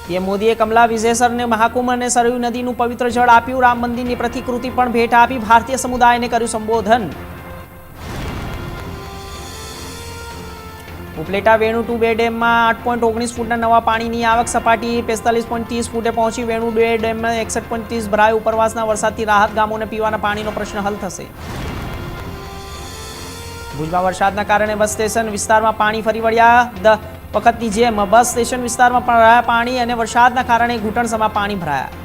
PM મોદીએ કમલા વિજેસરને મહાકુંભ અને સરયુ નદીનું પવિત્ર જળ આપ્યું. રામ મંદિરની પ્રતિકૃતિ પણ ભેટ આપી. ભારતીય સમુદાયને કર્યું સંબોધન. ઉપલેટા વેણુ 2 ડેમમાં 8.19 ફૂટના નવા પાણીની આવક. સપાટી 45.30 ફૂટે પહોંચી. વેણુ 2 ડેમમાં 61.30 ભરાયું. ઉપરવાસના વરસાદથી રાહત. ગામોને પીવાના પાણીનો પ્રશ્ન હલ થશે. ભુજમાં વરસાદના કારણે બસ સ્ટેશન વિસ્તારમાં પાણી ફરી વળ્યા. વખતની જેમ બસ સ્ટેશન વિસ્તારમાં પણ રહ્યા પાણી અને વરસાદના કારણે ઘૂંટણસમાં પાણી ભરાયા.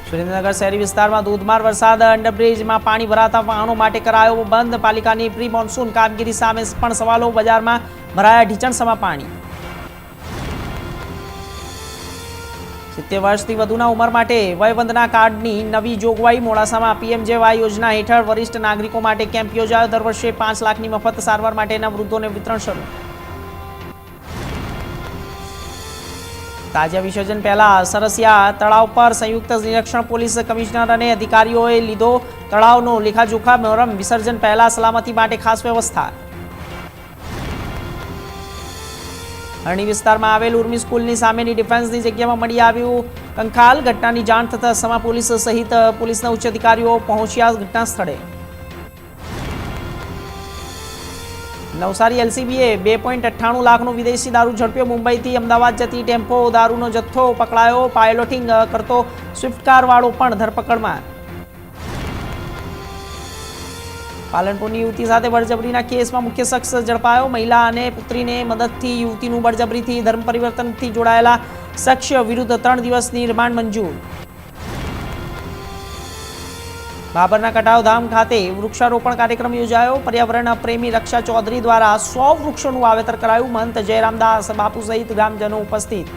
સુરેન્દ્રનગર શહેરી વિસ્તારમાં ધોધમાર વરસાદ. અંડરબ્રિજમાં પાણી ભરાતા વાહનો માટે કરાયો બંધ. પાલિકાની પ્રી મોન્સૂન કામગીરી સામે પણ સવાલો. બજારમાં ભરાયા ઢીચણસમાં પાણી. 70 વર્ષથી વધુના ઉંમર માટે વયવંદના કાર્ડની નવી જોગવાઈ. મોડાસામાં પીએમજેવાય યોજના હેઠળ વરિષ્ઠ નાગરિકો માટે કેમ્પ યોજાયો. દર વર્ષે 5 લાખની મફત સારવાર માટેના વૃદ્ધોને વિતરણ શરૂ. તાજિયા વિસર્જન પહેલા સરસિયા તળાવ પર સંયુક્ત નિરીક્ષણ. પોલીસ કમિશનર અને અધિકારીઓએ લીધો તળાવનો લેખાજોખા. મોરમ વિસર્જન પહેલા સલામતી માટે ખાસ વ્યવસ્થા. અરણી વિસ્તારમાં આવેલ ઉર્મી સ્કૂલની સામેની ડિફેન્સની જગ્યામાં મળી આવ્યું કંકાલ. ઘટનાની જાણ થતાં સમા પોલીસ સહિત પોલીસના ઉચ્ચ અધિકારીઓ પહોંચ્યા ઘટના સ્થળે. નવસારી એલસીબીએ 2.98 લાખનો વિદેશી દારૂ ઝડપ્યો. મુંબઈથી અમદાવાદ જતી ટેમ્પો દારૂનો જથ્થો પકડાયો. પાયલોટિંગ કરતો સ્વિફ્ટ કારવાળો પણ ધરપકડમાં. પાલનપુરની યુવતી સાથે બળજબરીના કેસમાં મુખ્ય શખ્સ ઝડપાયો. મહિલા અને પુત્રીને મદદથી યુવતીનું બળજબરીથી ધર્મ પરિવર્તનથી જોડાયેલા શખ્સ વિરુદ્ધ 3 દિવસની રિમાન્ડ મંજૂર. બાબરના કટાવધામ ખાતે વૃક્ષારોપણ કાર્યક્રમ યોજાયો. પર્યાવરણ પ્રેમી રક્ષા ચૌધરી દ્વારા 100 વૃક્ષોનું વાવેતર કરાયું. મહંત જયરામદાસ બાપુ સહિત ગ્રામજનો ઉપસ્થિત.